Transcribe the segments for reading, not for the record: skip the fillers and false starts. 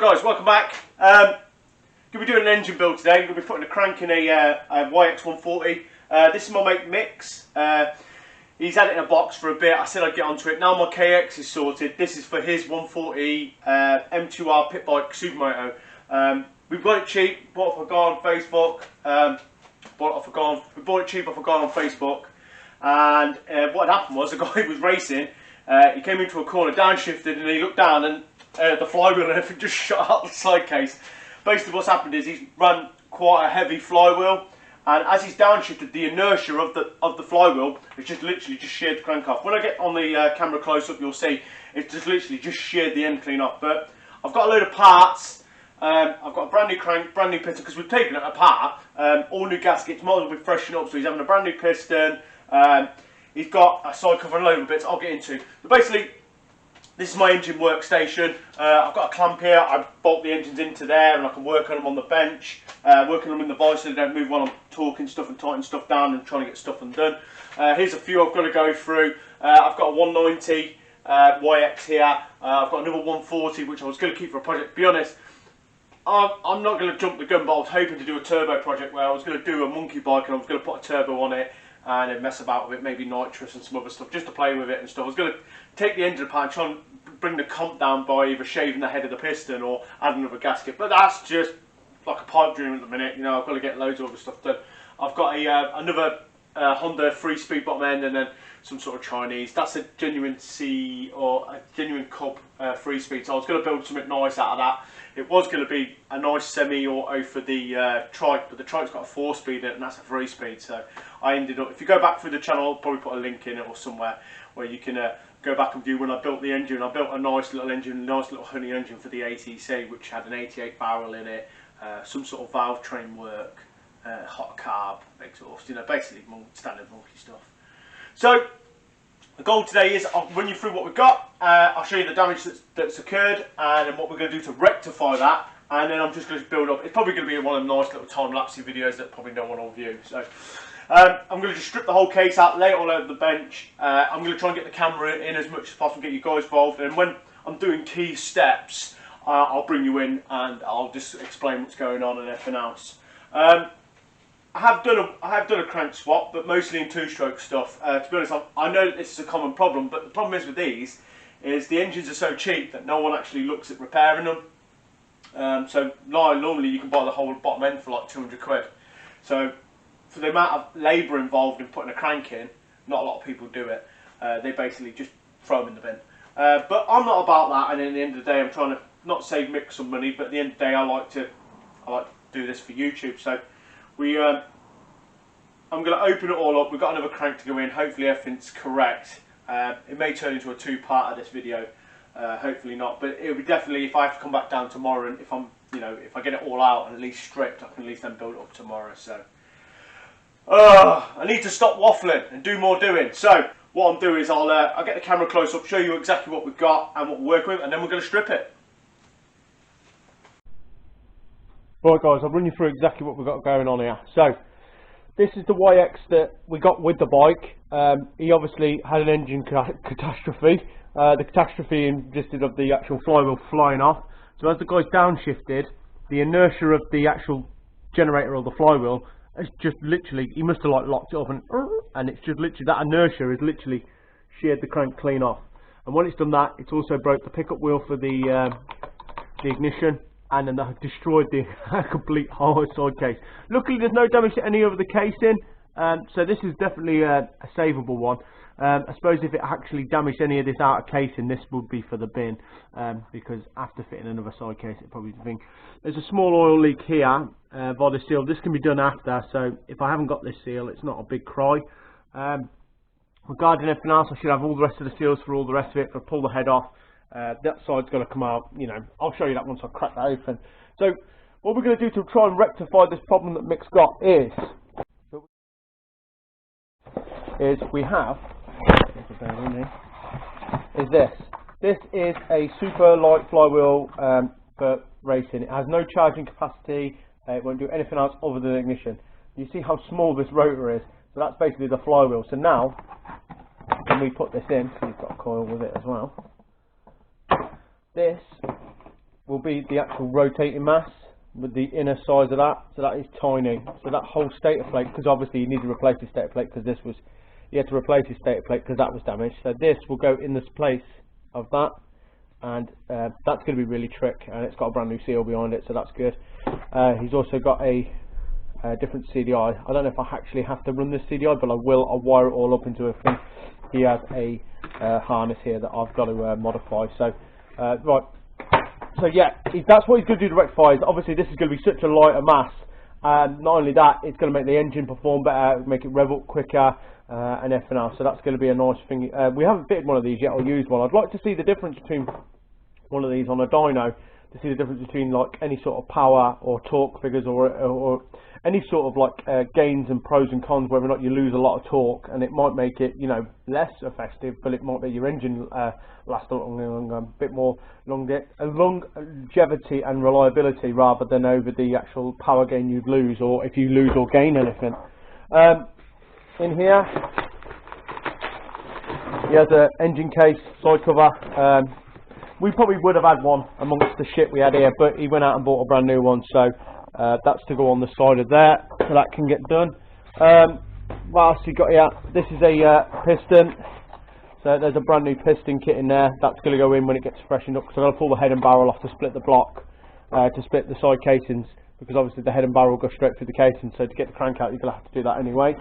guys, welcome back. Going to be doing an engine build today. We're going to be putting a crank in a YX140. This is my mate Mix. He's had it in a box for a bit. I said I'd get onto it. Now my KX is sorted. This is for his 140 M2R Pitbike Supermoto. We bought it cheap. Bought it off a guy on Facebook. We bought it cheap off a guy on Facebook. And what had happened was the guy was racing. He came into a corner, downshifted, and he looked down and the flywheel and everything just shot out the side case. Basically what's happened is he's run quite a heavy flywheel, and as he's downshifted, the inertia of the flywheel has just literally just sheared the crank off. When I get on the camera close up, you'll see it's just literally just sheared the end clean off. But I've got a load of parts. I've got a brand new crank, brand new piston, because we've taken it apart. All new gaskets, might as well be freshened up. So he's having a brand new piston. He's got a side cover and a load of bits I'll get into. But basically, this is my engine workstation. I've got a clamp here. I bolt the engines into there, and I can work on them on the bench, working on them in the vice so they don't move while I'm talking stuff and tightening stuff down and trying to get stuff undone. Here's a few I've got to go through. I've got a 190 YX here. I've got another 140 which I was going to keep for a project. To be honest, I'm not going to jump the gun, but I was hoping to do a turbo project where I was going to do a monkey bike and I was going to put a turbo on it and then mess about with it, maybe nitrous and some other stuff, just to play with it and stuff. I was going to take the engine apart and try and bring the comp down by either shaving the head of the piston or adding another gasket, but that's just like a pipe dream at the minute. You know, I've got to get loads of other stuff done. I've got another Honda 3-speed bottom end, and then some sort of Chinese. That's a genuine C or a genuine Cub 3-speed, so I was going to build something nice out of that. It was going to be a nice semi-auto for the trike, but the trike's got a 4-speed in it, and that's a 3-speed. So I ended up, if you go back through the channel, I'll probably put a link in it or somewhere where you can go back and view when I built the engine. I built a nice little engine, a nice little honey engine for the ATC, which had an 88 barrel in it, some sort of valve train work, hot carb exhaust, you know, basically standard monkey stuff. So the goal today is I'll run you through what we've got, I'll show you the damage that's occurred and then what we're going to do to rectify that, and then I'm just going to build up. It's probably going to be one of the nice little time-lapsey videos that probably no one will view. So I'm going to just strip the whole case out, lay it all over the bench. I'm going to try and get the camera in as much as possible, get you guys involved, and when I'm doing key steps I'll bring you in and I'll just explain what's going on and everything else. I have done a crank swap, but mostly in two-stroke stuff. To be honest, I know that this is a common problem, but the problem is with these is the engines are so cheap that no one actually looks at repairing them. So normally you can buy the whole bottom end for like 200 quid. So for the amount of labour involved in putting a crank in, not a lot of people do it. They basically just throw them in the bin. But I'm not about that, and at the end of the day I'm trying to not save Mick some money, but at the end of the day I like to do this for YouTube. So I'm going to open it all up. We've got another crank to go in. Hopefully everything's correct. It may turn into a two-part of this video. Hopefully not, but it would be definitely, if I have to come back down tomorrow and if I get it all out and at least stripped, I can at least then build it up tomorrow. So I need to stop waffling and do more doing. So what I'm doing is I'll get the camera close up, show you exactly what we've got and what we're working with, and then we're going to strip it. Right guys, I'll run you through exactly what we've got going on here. So this is the YX that we got with the bike. He obviously had an engine catastrophe. The catastrophe consisted of the actual flywheel flying off. So as the guy's downshifted, the inertia of the actual generator or the flywheel is just literally, he must have like locked it up and it's just literally, that inertia has literally sheared the crank clean off. And when it's done that, it's also broke the pickup wheel for the ignition, and then that destroyed the complete whole side case. Luckily there's no damage to any of the casing, so this is definitely a savable one. I suppose if it actually damaged any of this outer casing, this would be for the bin, because after fitting another side case it probably the thing. There's a small oil leak here by the seal. This can be done after, so if I haven't got this seal it's not a big cry. Regarding everything else, I should have all the rest of the seals for all the rest of it. If I pull the head off, that side's going to come out, you know, I'll show you that once I crack that open. So what we're going to do to try and rectify this problem that Mick's got is we have this is a super light flywheel for racing. It has no charging capacity, it won't do anything else other than ignition. You see how small this rotor is, so that's basically the flywheel. So now when we put this in, so you've got a coil with it as well, this will be the actual rotating mass with the inner size of that. So that is tiny. So that whole stator plate, because obviously you need to replace the stator plate because this was, you had to replace the stator plate because that was damaged. So this will go in this place of that, and that's going to be really trick, and it's got a brand new seal behind it, so that's good. He's also got a different CDI. I don't know if I actually have to run this CDI, but I will. I'll wire it all up into a thing. He has a harness here that I've got to modify. So right, so yeah, that's what he's going to do to rectify. Obviously this is going to be such a lighter mass, and not only that, it's going to make the engine perform better, make it rev up quicker, and everything else. So that's going to be a nice thing. We haven't fitted one of these yet or used one. I'd like to see the difference between one of these on a dyno, to see the difference between like any sort of power or torque figures, or any sort of like gains and pros and cons, whether or not you lose a lot of torque, and it might make it, you know, less effective, but it might make your engine last a longer, a bit more longevity and reliability, rather than over the actual power gain you'd lose, or if you lose or gain anything. In here he has an engine case side cover. We probably would have had one amongst the shit we had here, but he went out and bought a brand new one, so that's to go on the side of there, so that can get done. What else we got here? This is a piston, so there's a brand new piston kit in there. That's going to go in when it gets freshened up, because I've got to pull the head and barrel off to split the block, to split the side casings, because obviously the head and barrel go straight through the casing, so to get the crank out you're going to have to do that anyway.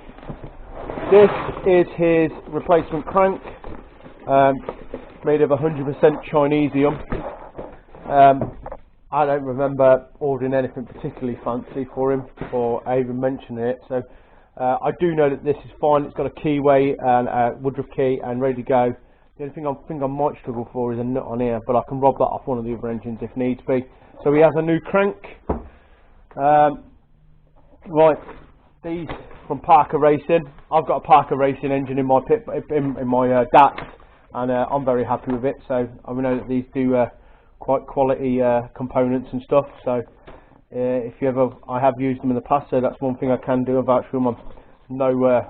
This is his replacement crank, made of 100% Chinesium. I don't remember ordering anything particularly fancy for him, or even mentioning it, so I do know that this is fine. It's got a keyway and a Woodruff key and ready to go. The only thing I think I might struggle for is a nut on here, but I can rob that off one of the other engines if needs be. So he has a new crank. Right, these from Parker Racing. I've got a Parker Racing engine in my pit, in my DAT, and I'm very happy with it. So I know that these do quite quality components and stuff. So if you ever, I have used them in the past, so that's one thing I can do about them. No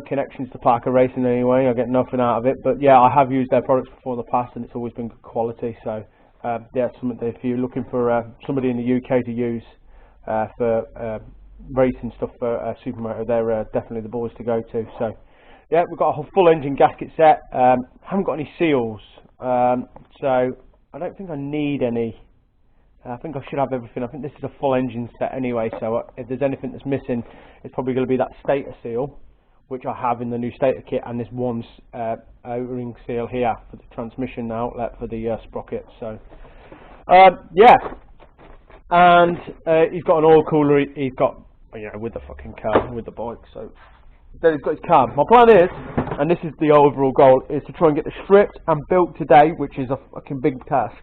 connections to Parker Racing anyway. I get nothing out of it, but yeah, I have used their products before in the past, and it's always been good quality. So yeah, something that if you're looking for somebody in the UK to use for racing stuff for Supermoto, they're definitely the boys to go to. So yeah, we've got a full engine gasket set. Haven't got any seals, so I don't think I need any. I think I should have everything. I think this is a full engine set anyway, so if there's anything that's missing, it's probably going to be that stator seal, which I have in the new stator kit, and this one's O-ring seal here for the transmission outlet for the sprocket. So yeah, and he's got an oil cooler. He's got, you know, with the fucking car, with the bike. So then he's got his cab. My plan is, and this is the overall goal, is to try and get the stripped and built today, which is a fucking big task,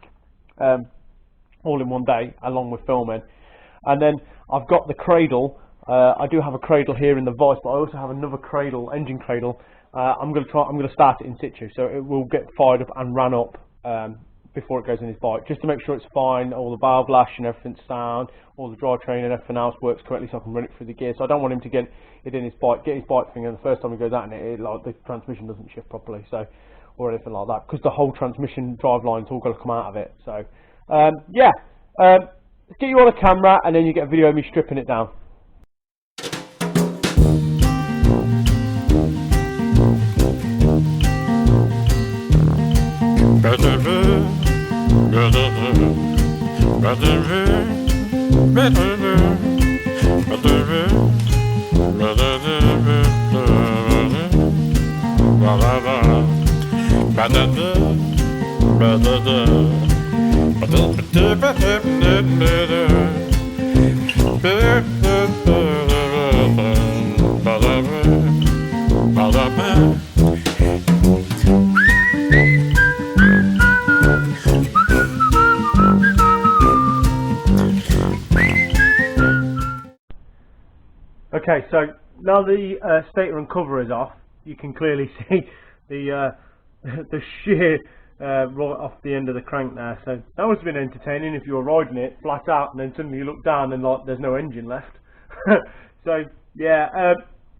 all in one day, along with filming. And then I've got the cradle. I do have a cradle here in the vice, but I also have another cradle, engine cradle. I'm going to start it in situ, so it will get fired up and ran up before it goes in his bike, just to make sure it's fine, all the valve lash and everything's sound, all the drivetrain and everything else works correctly, so I can run it through the gear. So I don't want him to get it in his bike, get his bike thing, and the first time he goes out in it, like the transmission doesn't shift properly, so, or anything like that, because the whole transmission drive line's all got to come out of it. So yeah, let's get you on a camera, and then you get a video of me stripping it down. Okay, so now the stator and cover is off, you can clearly see the shear right off the end of the crank there. So that must have been entertaining if you were riding it flat out and then suddenly you look down and like there's no engine left. So yeah,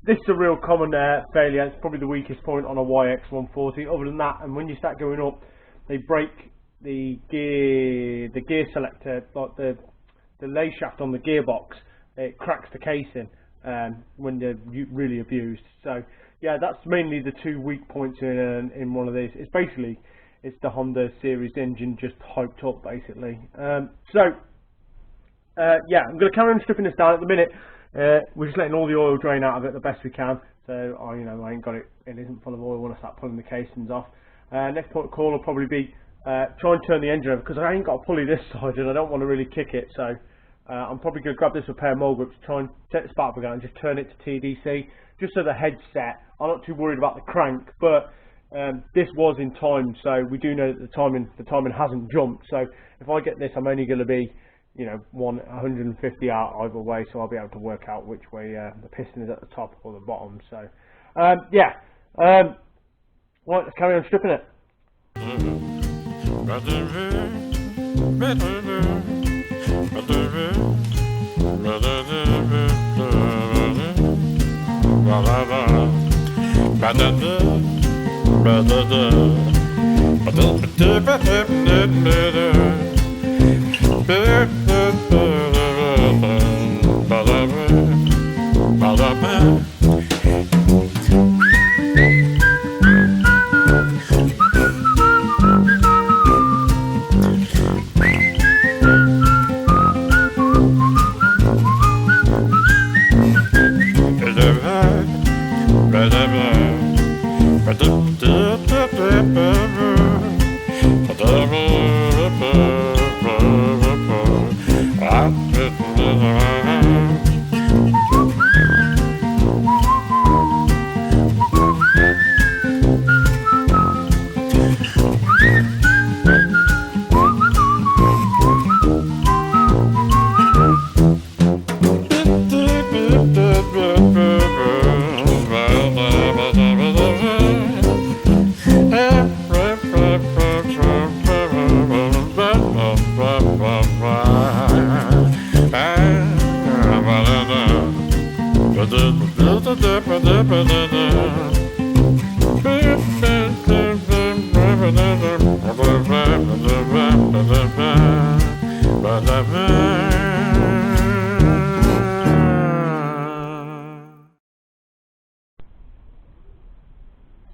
this is a real common failure. It's probably the weakest point on a YX140. Other than that, and when you start going up, they break the gear selector, like the lay shaft on the gearbox, it cracks the casing when they're really abused. So yeah, that's mainly the two weak points in one of these. It's basically the Honda series engine just hyped up basically. Yeah, I'm going to carry on stripping this down at the minute. We're just letting all the oil drain out of it the best we can. So I ain't got it isn't full of oil when I start pulling the casings off. Next point of call will probably be try and turn the engine over, because I ain't got a pulley this side and I don't want to really kick it. So I'm probably going to grab this with a pair of mole grips, try and set the spark plug out and just turn it to TDC, just so the head's set. I'm not too worried about the crank, but this was in time, so we do know that the timing hasn't jumped. So if I get this, I'm only going to be 150 out either way, so I'll be able to work out which way the piston is at the top or the bottom. So yeah, right, let's carry on stripping it.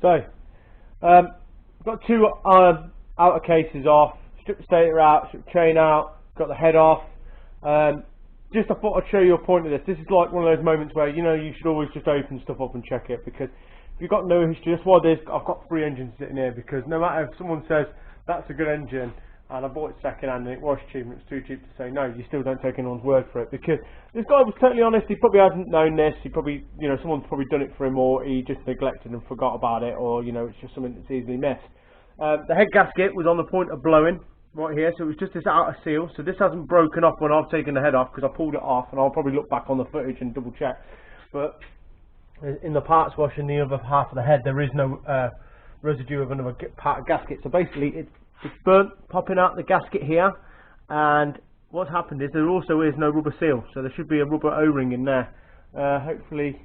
So, got two outer cases off, stripped the stator out, stripped the chain out, got the head off. Just I thought I'd show you a point of this. This is like one of those moments where you should always just open stuff up and check it, because if you've got no history, that's why I've got 3 engines sitting here, because no matter if someone says that's a good engine and I bought it second hand and it was cheap and it's too cheap to say no, you still don't take anyone's word for it, because this guy was totally honest. He probably hasn't known this, he probably, someone's probably done it for him, or he just neglected and forgot about it, or it's just something that's easily missed. The head gasket was on the point of blowing right here, so it was just this outer seal, so this hasn't broken off when I've taken the head off, because I pulled it off, and I'll probably look back on the footage and double check. But in the parts wash in the other half of the head, there is no residue of another part of gasket, so basically it's burnt popping out the gasket here, and what's happened is there also is no rubber seal, so there should be a rubber O-ring in there. Hopefully,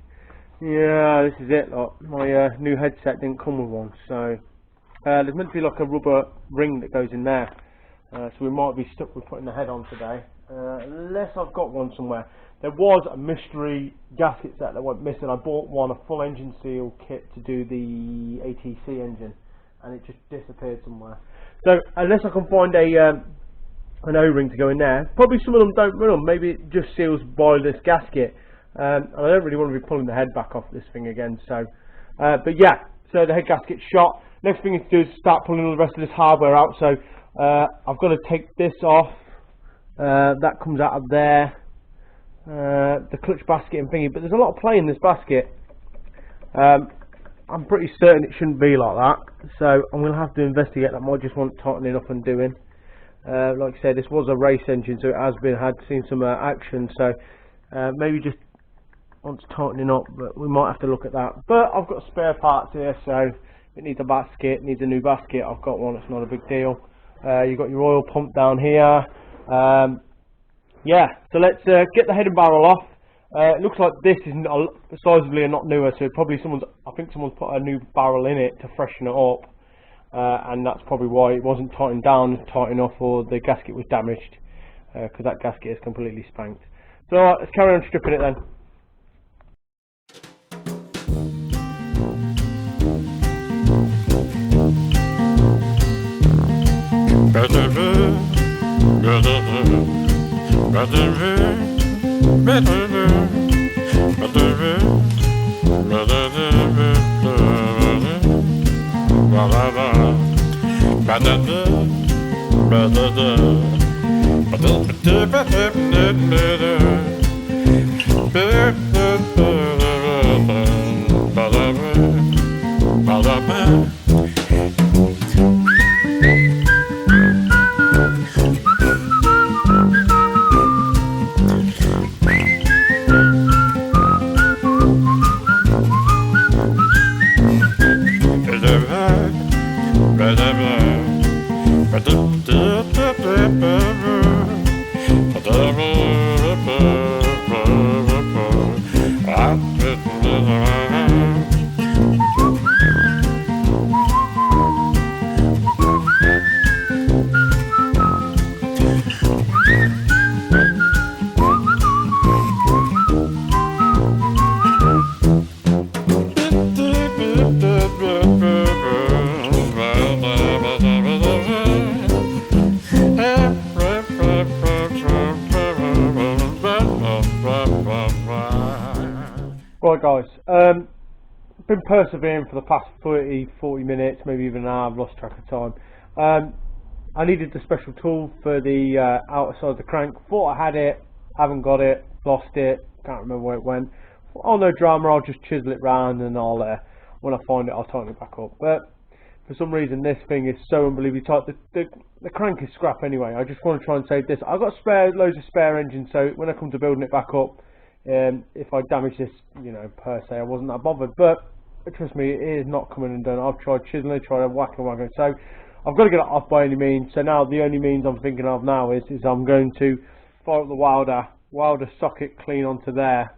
yeah, this is it. Like, my new headset didn't come with one, so there's meant to be like a rubber ring that goes in there, so we might be stuck with putting the head on today, unless I've got one somewhere. There was a mystery gasket set that went missing. I bought one, a full engine seal kit to do the ATC engine, and it just disappeared somewhere. So unless I can find an O-ring to go in there, probably some of them don't run them, maybe it just seals by this gasket, and I don't really want to be pulling the head back off this thing again. So but yeah, so the head gasket's shot. Next thing to do is start pulling all the rest of this hardware out. So I've got to take this off, that comes out of there, the clutch basket and thingy, but there's a lot of play in this basket. I'm pretty certain it shouldn't be like that, so I'm going to have to investigate. That might just want tightening up and doing. Like I said, this was a race engine, so it has seen some action, so maybe just wants tightening up, but we might have to look at that. But I've got spare parts here, so it needs a basket, needs a new basket. I've got one, it's not a big deal. You've got your oil pump down here. Yeah, so let's get the head and barrel off. It looks like this is decisively not newer, so probably I think someone's put a new barrel in it to freshen it up. and that's probably why it wasn't tightened down tight enough, or the gasket was damaged, because that gasket is completely spanked. So let's carry on stripping it then. Right guys, been persevering for the past 40 minutes, maybe even an hour. I've lost track of time. I needed the special tool for the outer side of the crank. Thought I had it, haven't got it, lost it, can't remember where it went. Oh, no drama, I'll just chisel it round and I'll when I find it I'll tighten it back up. But for some reason this thing is so unbelievably tight. The crank is scrap anyway. I just want to try and save this. I've got loads of spare engines, so when I come to building it back up, if I damage this, you know, per se, I wasn't that bothered. But trust me, it is not coming undone. I've tried chiseling, tried whacking, so I've got to get it off by any means. So now the only means I'm thinking of now is I'm going to fire up the welder socket clean onto there,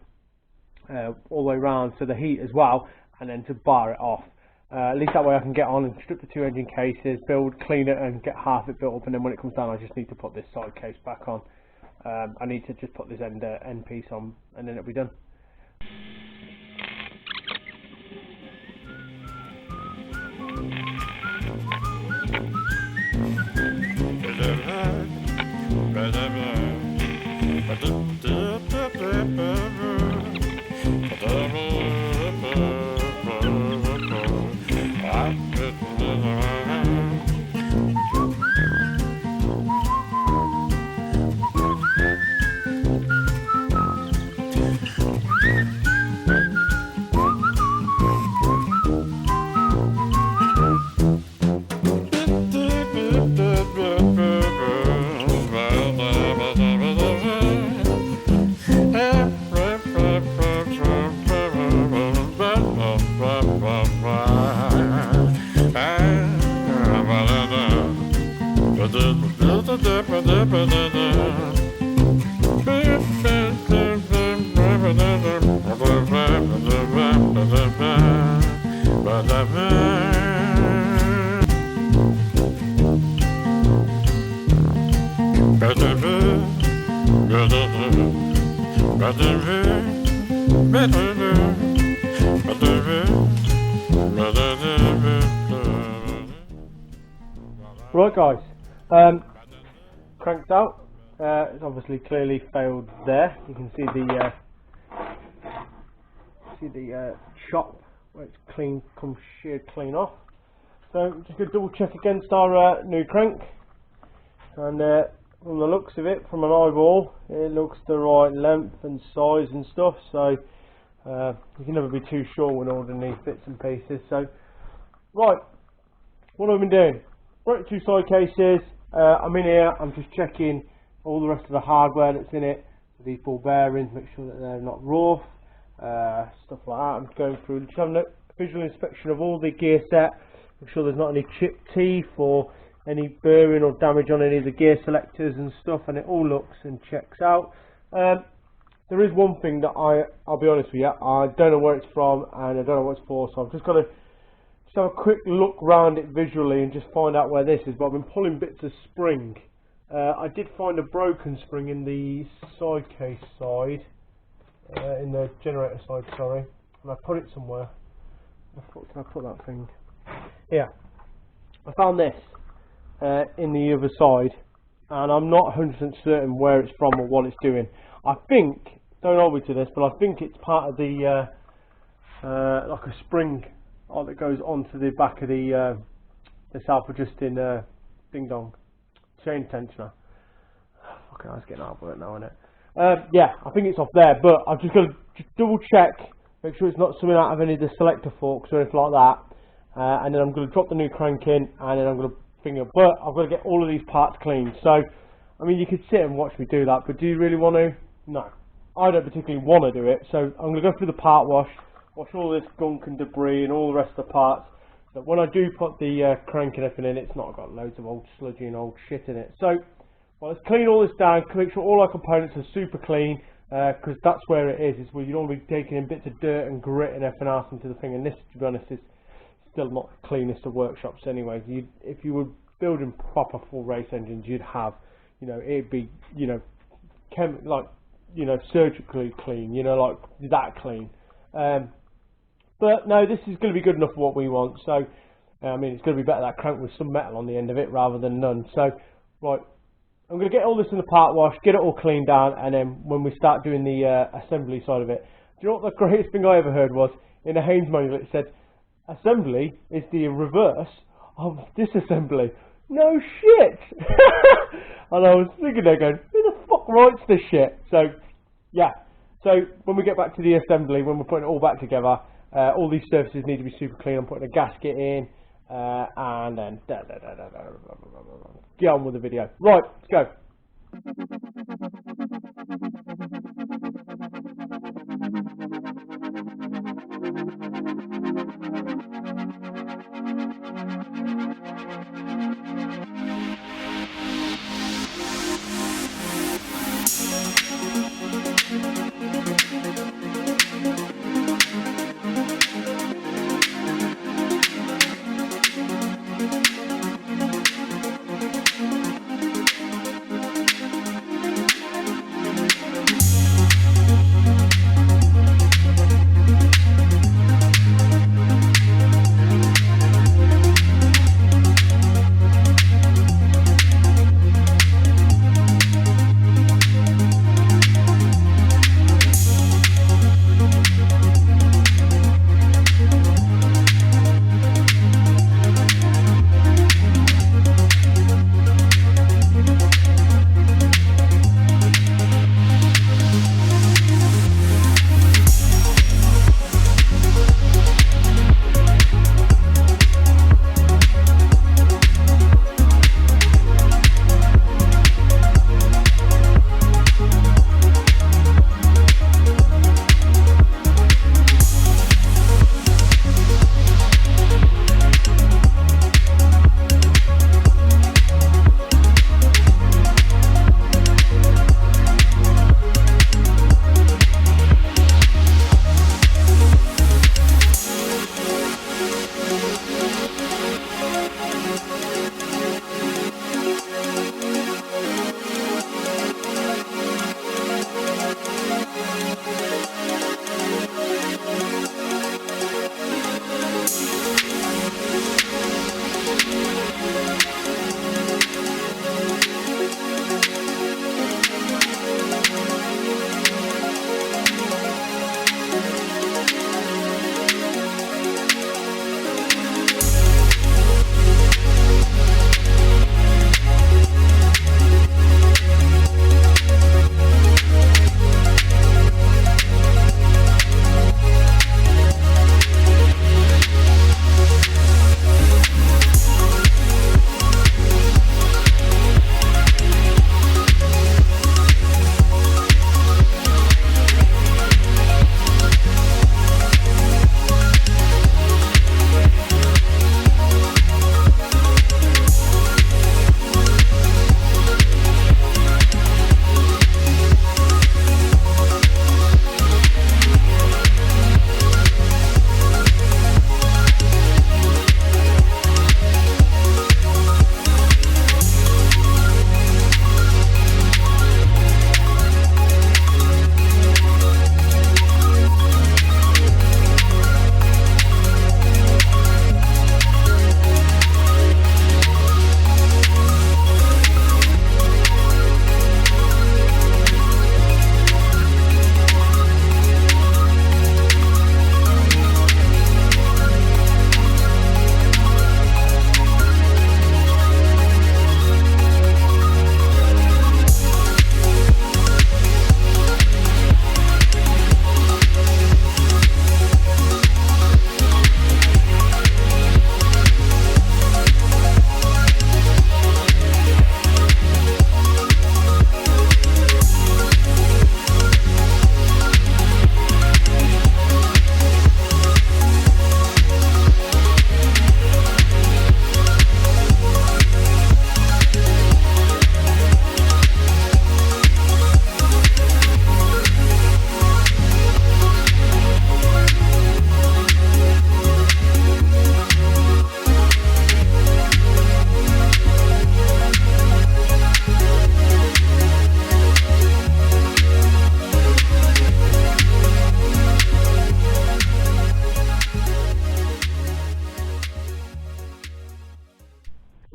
all the way around, so the heat as well, and then to bar it off. At least that way I can get on and strip the two engine cases, clean it and get half it built up, and then when it comes down I just need to put this side case back on. I need to just put this end piece on and then it'll be done. Right guys, cranked out. It's obviously clearly failed there. You can see the chop where it's clean, comes sheared clean off. So I'm just going to double check against our new crank, and from the looks of it, from an eyeball, it looks the right length and size and stuff. So you can never be too sure when ordering these bits and pieces. So right, what have I been doing? Broke two side cases. I'm in here, I'm just checking all the rest of the hardware that's in it. So these ball bearings, make sure that they're not rough, stuff like that. I'm just going through, just having a visual inspection of all the gear set, make sure there's not any chipped teeth or any burring or damage on any of the gear selectors and stuff, and it all looks and checks out. There is one thing that I'll be honest with you, I don't know where it's from and I don't know what it's for, so I've just got to just have a quick look round it visually and just find out where this is. But I've been pulling bits of spring. I did find a broken spring in the side case side, in the generator side, sorry, and I put it somewhere. Where the fuck did I put that thing? Here. I found this in the other side, and I'm not 100% certain where it's from or what it's doing. I think, don't hold me to this, but I think it's part of the like a spring that goes onto the back of the self-adjusting ding dong chain tensioner. Fucking hell, it's getting out of work now, isn't it? Yeah, I think it's off there, but I've just got to double check, make sure it's not something out of any of the selector forks or anything like that. And then I'm going to drop the new crank in, and then I'm going to finger. But I've got to get all of these parts cleaned. So, I mean, you could sit and watch me do that, but do you really want to? No, I don't particularly want to do it. So I'm going to go through the part wash all this gunk and debris and all the rest of the parts. But when I do put the crank and everything in, it's not got loads of old sludgy and old shit in it. So, well, let's clean all this down, make sure all our components are super clean, because that's where it is where you don't want to be taking in bits of dirt and grit and everything else into the thing. And this, to be honest, is still not the cleanest of workshops anyway. If you were building proper full race engines, you'd have, you know, it'd be, you know, surgically clean, you know, like that clean. But no, this is going to be good enough for what we want. So, I mean, it's going to be better that crank with some metal on the end of it rather than none. So, right, I'm going to get all this in the part wash, get it all cleaned down, and then when we start doing the assembly side of it, do you know what the greatest thing I ever heard was? In a Haynes manual it said, assembly is the reverse of disassembly. No shit! And I was thinking there going, who the fuck writes this shit? So, yeah. So, when we get back to the assembly, when we're putting it all back together, all these surfaces need to be super clean. I'm putting a gasket in, and then get on with the video. Right, let's go.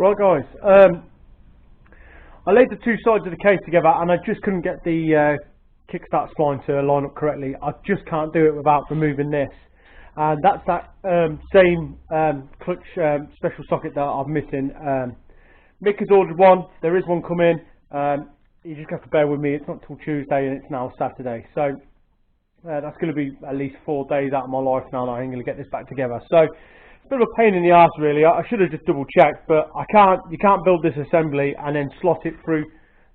Right guys, I laid the two sides of the case together and I just couldn't get the kickstart spline to line up correctly. I just can't do it without removing this. And that's that same clutch special socket that I'm missing. Mick has ordered one, there is one coming. You just have to bear with me, it's not till Tuesday and it's now Saturday. So that's going to be at least 4 days out of my life now that I'm going to get this back together. So it's a bit of a pain in the arse really. I should have just double checked, but you can't build this assembly and then slot it through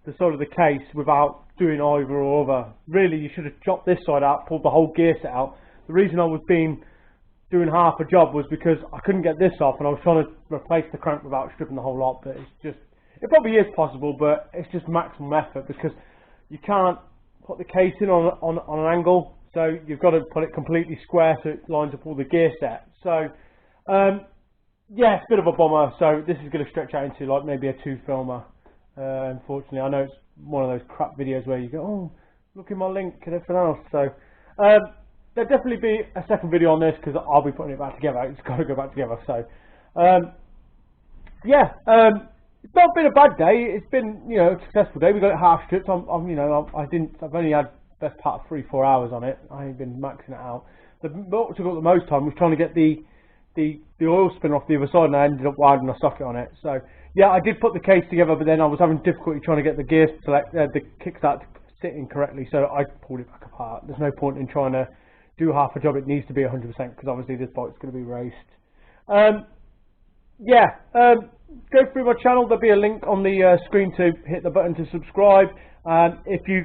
the side of the case without doing either or other. Really, you should have chopped this side out, pulled the whole gear set out. The reason I was doing half a job was because I couldn't get this off and I was trying to replace the crank without stripping the whole lot, but it's just, it probably is possible, but it's just maximum effort because you can't put the case in on an angle, so you've got to put it completely square so it lines up all the gear set. So yeah, it's a bit of a bummer. So this is going to stretch out into like maybe a 2-filmer. Unfortunately, I know it's one of those crap videos where you go, oh, look at my link and everything else. So there'll definitely be a second video on this because I'll be putting it back together. It's got to go back together. So yeah, it's not been a bad day. It's been, you know, a successful day. We got it half stripped. I've only had best part of 3-4 hours on it. I ain't been maxing it out. What took up the most time was trying to get the oil spinner off the other side, and I ended up widening a socket on it. So yeah, I did put the case together, but then I was having difficulty trying to get the gear the kickstart to sit in correctly, so I pulled it back apart. There's no point in trying to do half a job. It needs to be 100% because obviously this bike's going to be raced. Go through my channel. There'll be a link on the screen to hit the button to subscribe. If you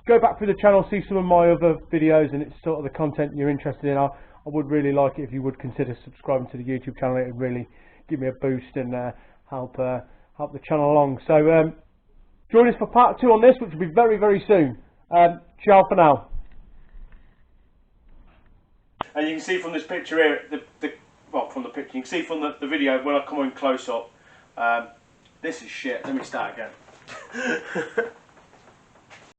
go back through the channel, see some of my other videos and it's sort of the content you're interested in, I would really like it if you would consider subscribing to the YouTube channel. It would really give me a boost and help the channel along. So join us for part 2 on this, which will be very, very soon. Ciao for now. And you can see from this picture here, from the picture, you can see from the video when I come in close up, this is shit. Let me start again.